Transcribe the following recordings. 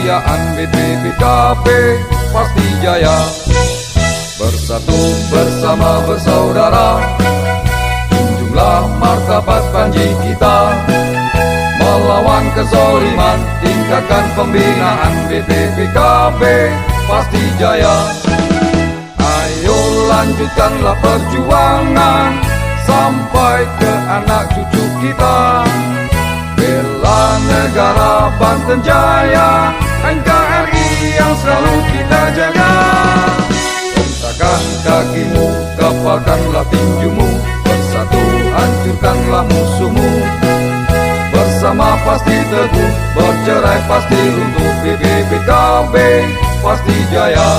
kejayaan BPPKB pasti jaya. Bersatu bersama bersaudara, junjunglah martabat panji kita. Melawan kezaliman, tingkatkan pembinaan BPPKB pasti jaya. Ayo lanjutkanlah perjuangan sampai ke anak cucu kita. Bela negara Banten Jaya, NKRI yang selalu kita jaga. Bentangkan kakimu, kapalkanlah tinjumu, bersatu hancurkanlah musuhmu. Bersama pasti teguh, bercerai pasti runtuh, BPPKB pasti jaya.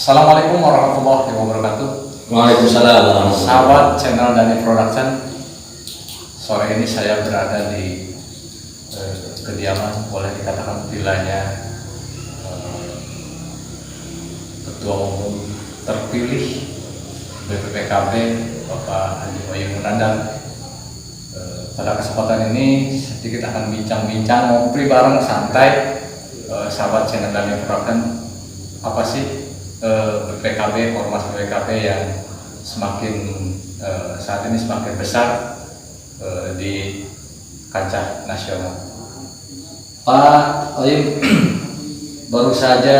Assalamualaikum warahmatullahi wabarakatuh. Waalaikumsalam. Sahabat channel Dhani Production, sore ini saya berada di kediaman, boleh dikatakan vilanya Ketua Umum terpilih BPPKB Bapak Haji Bayu Munandar. Pada kesempatan ini sedikit akan bincang-bincang, ngobrol bareng santai. Sahabat channel Dhani Production, apa sih BPKB, ormas BPKB yang semakin saat ini semakin besar di kancah nasional. Pak Oyim, baru saja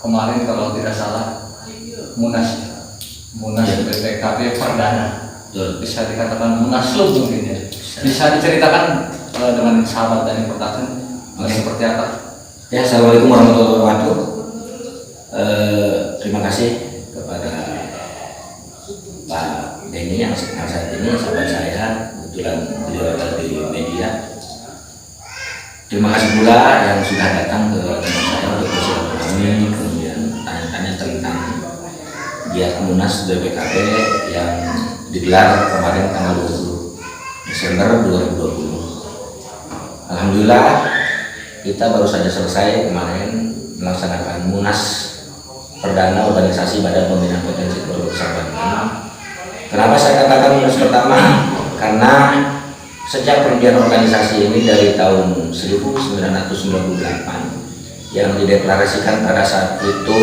kemarin kalau tidak salah Munas BPKB perdana, bisa dikatakan munaslup mungkin ya. Bisa diceritakan dengan sahabat Dhani Production seperti apa? Ya, assalamualaikum warahmatullahi wabarakatuh. Terima kasih kepada Pak Denny yang saat ini sahabat saya, kebetulan beliau ada di media. Terima kasih pula yang sudah datang ke tempat saya untuk bersilaturahmi, kemudian tanya-tanya tentang giat Munas BPKB yang digelar kemarin tanggal 20 Desember 2020. Alhamdulillah kita baru saja selesai kemarin melaksanakan Munas perdana organisasi Badan Pembinaan Potensi Keluarga Besar Banten. Kenapa saya katakan Munas pertama? Karena sejak pendirian organisasi ini dari tahun 1998 yang dideklarasikan pada saat itu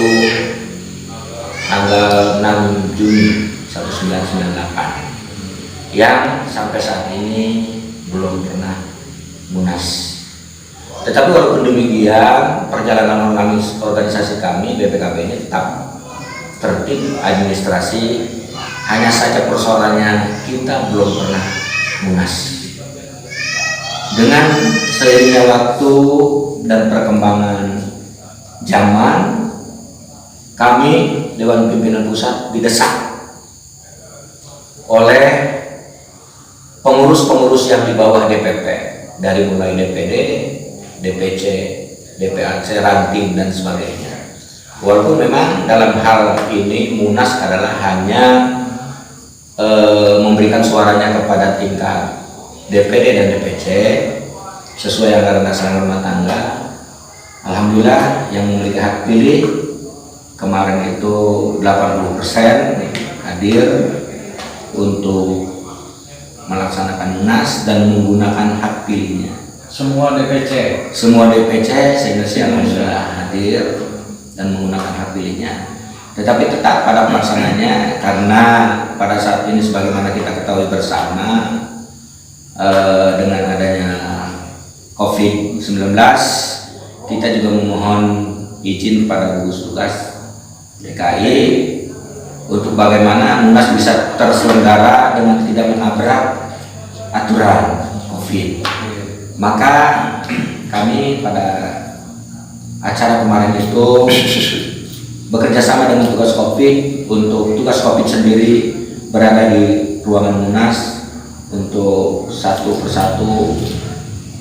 tanggal 6 Juni 1998 yang sampai saat ini belum pernah Munas. Tetapi walaupun demikian, perjalanan organisasi kami BPKB ini tetap tertib administrasi. Hanya saja persoalannya kita belum pernah Munas. Dengan seiringnya waktu dan perkembangan zaman, kami Dewan Pimpinan Pusat didesak oleh pengurus-pengurus yang di bawah DPP, dari mulai DPD, DPC, DPAC, ranting dan sebagainya. Walaupun memang dalam hal ini Munas adalah hanya memberikan suaranya kepada tingkat DPD dan DPC sesuai anggaran dasar rumah tangga. Alhamdulillah yang memiliki hak pilih kemarin itu 80% hadir untuk melaksanakan Munas dan menggunakan hak pilihnya. Semua DPC sehingga alhamdulillah hadir dan menggunakan hak pilihnya. Tetapi tetap pada pelaksananya, karena pada saat ini sebagaimana kita ketahui bersama dengan adanya COVID-19, kita juga memohon izin kepada gugus tugas DKI untuk bagaimana Munas bisa terselenggara dengan tidak menabrak aturan COVID. Maka kami pada acara kemarin itu bekerja sama dengan tugas COVID. Untuk tugas COVID sendiri berada di ruangan Munas untuk satu persatu.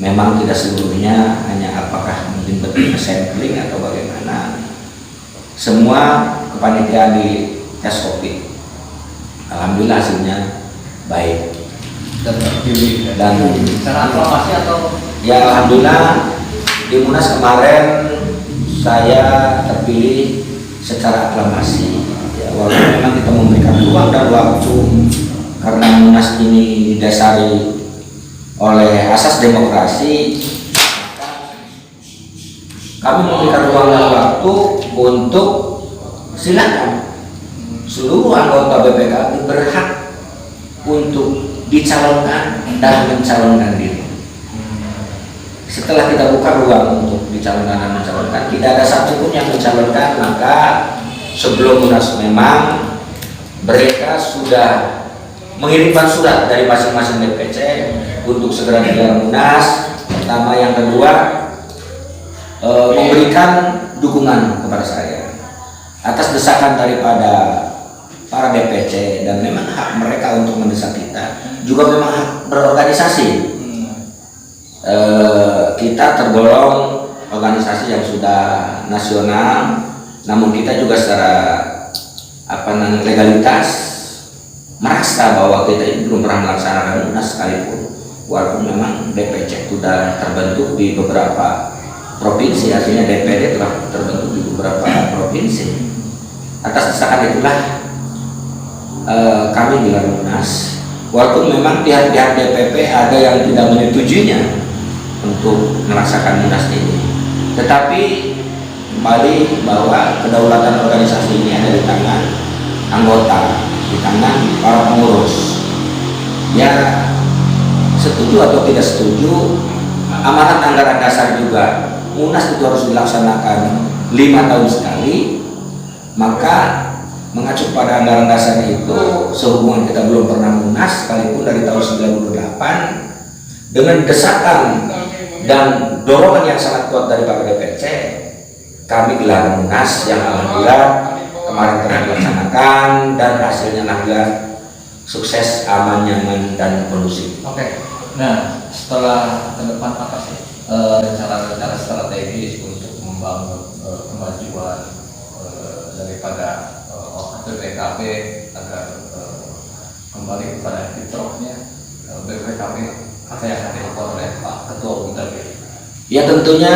Memang tidak seluruhnya, hanya apakah mungkin betul sampling atau bagaimana. Semua kepanitiaan di tes COVID. alhamdulillah hasilnya baik dan terpilih dan secara aklamasi atau ya alhamdulillah di Munas kemarin saya terpilih secara aklamasi. Ya, walaupun memang kita memberikan ruang dan waktu karena Munas ini didasari oleh asas demokrasi, kami memberikan ruang dan waktu untuk silakan seluruh anggota BPKB berhak untuk dicalonkan dan mencalonkan diri. Setelah kita buka ruang untuk dicalonkan dan mencalonkan, tidak ada satupun yang mencalonkan, maka sebelum Munas memang mereka sudah mengirimkan surat dari masing-masing DPC untuk segera digelar Munas. Pertama, yang kedua memberikan dukungan kepada saya atas desakan daripada para DPC, dan memang hak mereka untuk mendesak kita, juga memang hak berorganisasi. Kita tergolong organisasi yang sudah nasional, namun kita juga secara legalitas merasa bahwa kita ini belum pernah melaksanakan Munas sekalipun, walaupun memang DPC sudah terbentuk di beberapa provinsi, artinya DPD telah terbentuk di beberapa provinsi. Atas desakan itulah kami gelar Munas, walaupun memang pihak-pihak DPP ada yang tidak menyetujuinya untuk melaksanakan Munas ini, tetapi kembali bahwa kedaulatan organisasi ini ada di tangan anggota, di tangan para pengurus. Ya, setuju atau tidak setuju, amanat anggaran dasar juga Munas itu harus dilaksanakan 5 tahun sekali. Maka mengacu pada anggaran dasar itu, sehubungan kita belum pernah Munas sekalipun dari tahun 98, dengan desakan dan dorongan yang sangat kuat dari Pak DPC, kami gelar Munas yang alhamdulillah kemarin telah dilaksanakan dan hasilnya alhamdulillah sukses, aman, nyaman, dan kondusif. Oke. Nah, setelah ke depan apa sih rencana-rencana strategis untuk membangun kemajuan daripada BPKB agar kembali kepada fitrahnya BPKB, apa yang akan dilakukan oleh Pak Ketua Umum tadi? Ya, tentunya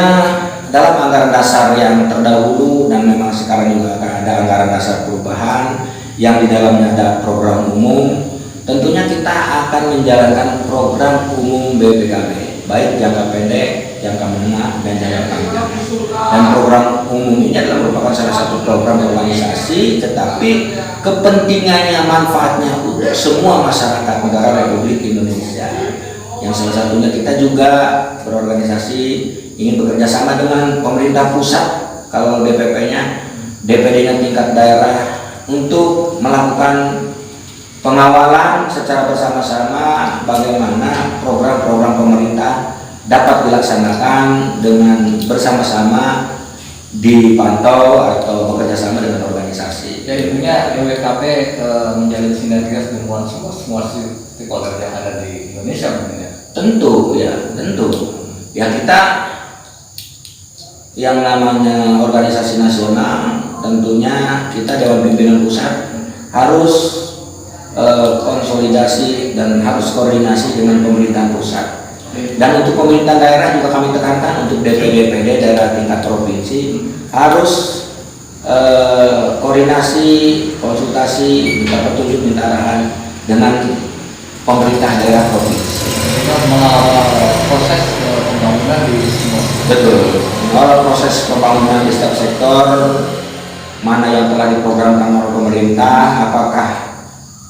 dalam anggaran dasar yang terdahulu dan memang sekarang juga akan ada anggaran dasar perubahan yang di dalamnya ada program umum. Tentunya kita akan menjalankan program umum BPKB, baik jangka pendek, jangka menengah, dan jangka panjang. Dan program umum ini adalah merupakan salah satu program organisasi, tetapi kepentingannya, manfaatnya untuk semua masyarakat negara Republik Indonesia. Yang salah satunya kita juga berorganisasi ingin bekerja sama dengan pemerintah pusat, kalau DPP-nya, DPD-nya tingkat daerah, untuk melakukan pengawalan secara bersama-sama bagaimana program-program pemerintah dapat dilaksanakan dengan bersama-sama, dipantau atau bekerja sama dengan organisasi. Jadi intinya BPKB menjalin sinergitas dengan semua stakeholder yang ada di Indonesia mungkin ya. Tentu ya, tentu. Ya, kita yang namanya organisasi nasional, tentunya kita Dewan Pimpinan Pusat harus konsolidasi dan harus koordinasi dengan pemerintahan pusat. Dan untuk pemerintahan daerah juga kami tekankan untuk DPD daerah tingkat provinsi harus koordinasi, konsultasi, minta petunjuk, minta arahan dengan pemerintah daerah provinsi. Kita mengawal proses pembangunan di semua. Betul. Mengawal proses pembangunan di setiap sektor, mana yang telah diprogramkan oleh pemerintah, apakah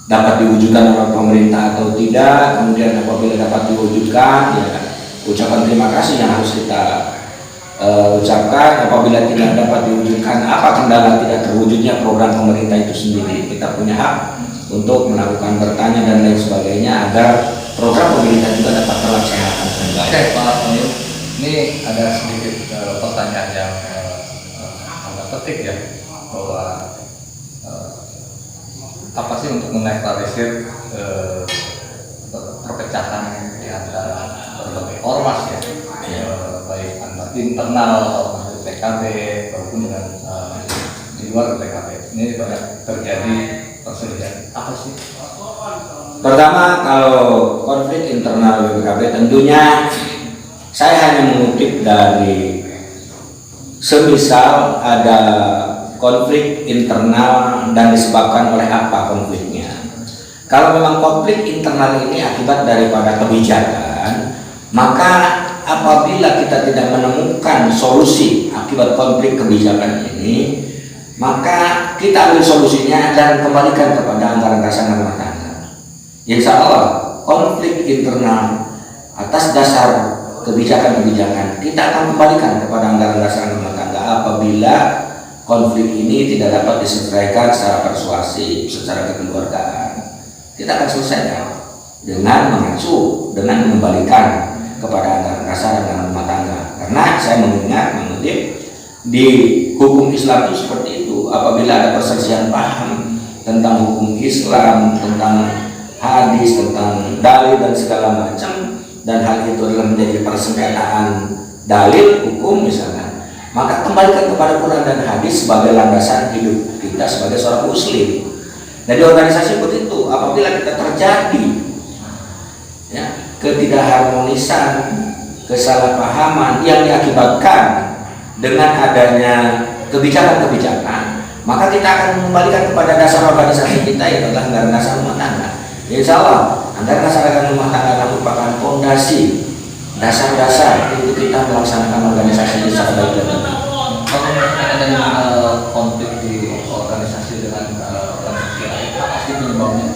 dapat diwujudkan oleh pemerintah atau tidak. Kemudian apabila dapat diwujudkan, ya ucapan terima kasih yang harus kita ucapkan. Apabila tidak dapat diwujudkan, apa kendala tidak terwujudnya program pemerintah itu sendiri, kita punya hak untuk melakukan bertanya dan lain sebagainya agar program pemerintah juga dapat terlaksanakan dengan baik. Oke, Pak Anil, ini ada sedikit pertanyaan yang agak petik ya, bahwa apa sih untuk menetralisir perpecahan di antara berbagai ormas ya, baik internal ormas PKB maupun dengan di luar PKB. Ini banyak terjadi terjadi? Apa sih? Pertama, kalau konflik internal BPKB tentunya saya hanya mengutip dari semisal ada konflik internal dan disebabkan oleh apa konfliknya. Kalau memang konflik internal ini akibat daripada kebijakan, maka apabila kita tidak menemukan solusi akibat konflik kebijakan ini, maka kita ambil solusinya dan kembalikan kepada anggaran dasar rumah tangga. Insya Allah konflik internal atas dasar kebijakan-kebijakan kita akan kembalikan kepada anggaran dasar rumah tangga apabila konflik ini tidak dapat diselesaikan secara persuasif, secara kekeluargaan. Kita akan selesaikan dengan mengacu, dengan mengembalikan kepada anggaran dasar dan rumah tangga. Karena saya mengutip di hukum Islam itu seperti itu. Apabila ada perselisihan paham tentang hukum Islam, tentang hadis, tentang dalil dan segala macam, dan hal itu adalah menjadi persengketaan dalil hukum misalnya, maka kembalikan kepada Quran dan hadis sebagai landasan hidup kita sebagai seorang muslim. Jadi organisasi begitu, apabila kita terjadi ya, ketidakharmonisan, kesalahpahaman yang diakibatkan dengan adanya kebijakan-kebijakan, maka kita akan mengembalikan kepada dasar organisasi kita, yaitu adalah anggaran dasar rumah tangga. Insya Allah anggaran dasar rumah tangga adalah merupakan fondasi dasar-dasar untuk kita melaksanakan organisasi ini secara baik dan benar. Kalau ada konflik di organisasi dengan organisasi lain, apa sih penyebabnya?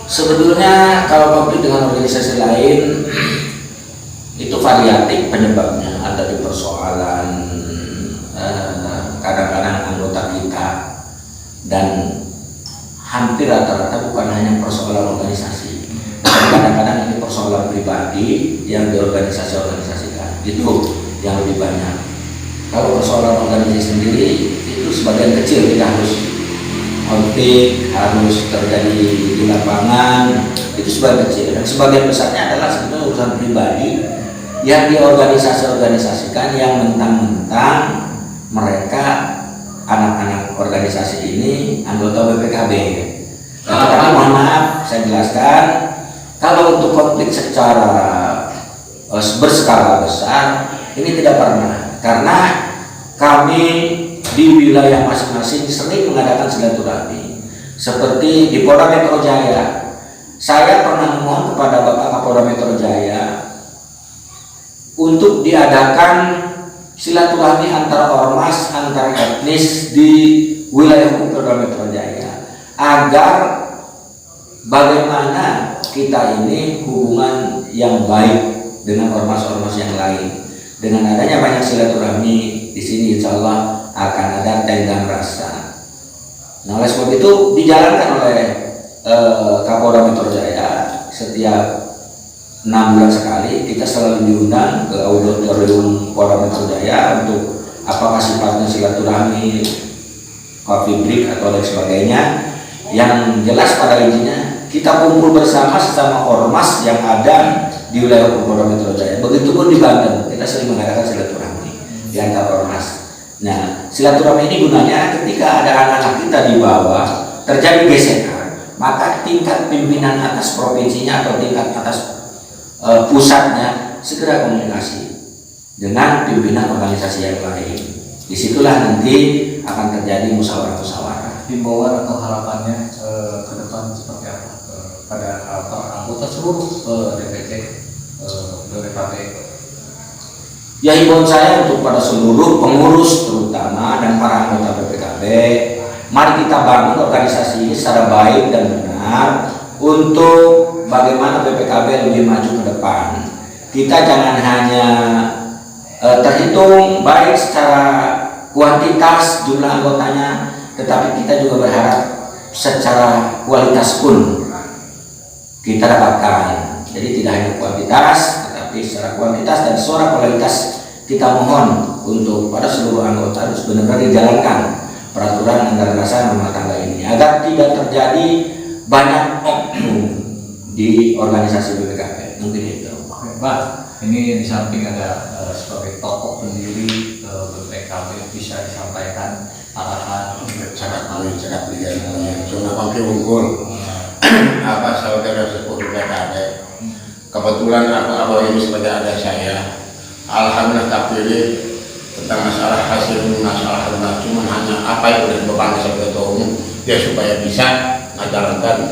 Sebetulnya kalau konflik dengan organisasi lain itu variatif penyebabnya. Ada di persoalan kadang-kadang anggota kita, dan hampir rata-rata bukan hanya persoalan organisasi, tapi kadang-kadang ini persoalan pribadi yang diorganisasi-organisasikan, itu yang lebih banyak. Kalau persoalan organisasi sendiri itu sebagian kecil, kita harus konflik, harus terjadi di lapangan, itu sebagian kecil, dan sebagian besarnya adalah sebetulnya urusan pribadi yang diorganisasi-organisasikan, yang mentang-mentang mereka anak-anak organisasi ini anggota BPKB. Tetapi mohon maaf, saya jelaskan, kalau untuk konflik secara berskala besar ini tidak pernah, karena kami di wilayah masing-masing sering mengadakan silaturahmi. Seperti di Polda Metro Jaya, saya pernah memohon kepada Bapak Kapolda Metro Jaya untuk diadakan silaturahmi antar ormas, antar etnis di wilayah hukum Polda Metro Jaya, agar bagaimana kita ini hubungan yang baik dengan ormas-ormas yang lain. Dengan adanya banyak silaturahmi di sini, insya Allah akan ada tenggang rasa. Nah, oleh sebab itu dijalankan oleh Kapolda Metro Jaya setiap 6 bulan sekali kita selalu diundang ke auditorium Polda Metro Jaya untuk apakah sifatnya silaturahmi, coffee break atau lain sebagainya. Yang jelas pada intinya kita kumpul bersama sesama ormas yang ada di wilayah Polda Metro Jaya. Begitupun di Banten kita sering mengadakan silaturahmi di antar ormas. Nah, silaturahmi ini gunanya ketika ada anak-anak kita di bawah terjadi gesekan, maka tingkat pimpinan atas provinsinya atau tingkat atas pusatnya segera komunikasi dengan pimpinan organisasi yang lain. Disitulah nanti akan terjadi musyawarah-musyawarah. Himbauan atau harapannya ke depan seperti apa pada anggota seluruh DPC BPKB? Ya, himbauan saya untuk pada seluruh pengurus terutama dan para anggota BPKB, mari kita bangun organisasi ini secara baik dan benar untuk bagaimana BPKB lebih maju ke depan. Kita jangan hanya terhitung baik secara kuantitas jumlah anggotanya, tetapi kita juga berharap secara kualitas pun kita dapatkan. Jadi tidak hanya kuantitas, tetapi secara kuantitas dan secara kualitas kita mohon untuk pada seluruh anggota harus benar-benar dijalankan peraturan anggaran dasar rumah tangga ini agar tidak terjadi banyak oknum di organisasi BPKB. Mungkin itu. Oke, Pak, ini di samping ada sebagai tokoh pendiri BPKB, bisa disampaikan arahan. Sangat brilliant. Cuma pakai unggul. Apa saudara sepuh PKD. Kebetulan apa ini sebagai adik saya. Alhamdulillah terpilih tentang masalah hasil masalah cuma hanya apa yang udah beban sebagai ketua umum ya supaya bisa menjalankan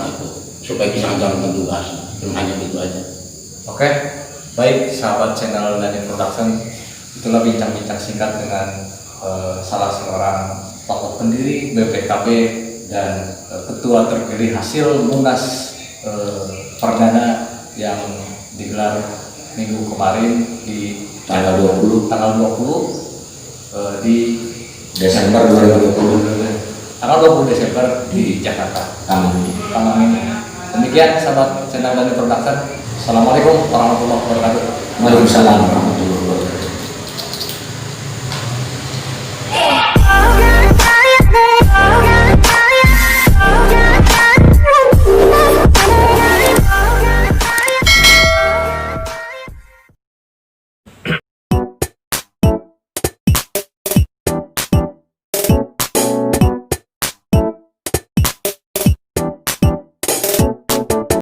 supaya bisa menjalankan tugas. Hanya itu aja. Oke, baik sahabat channel Dani Production, itulah bincang-bincang singkat dengan salah seorang tokoh pendiri BPKB dan ketua terpilih hasil Munas Perdana yang digelar minggu kemarin di tanggal 20 di Desember 2020 tanggal 20 Desember di Jakarta. Amin. Demikian sahabat channel Dani Production. Assalamualaikum warahmatullahi wabarakatuh. Waalaikumsalam.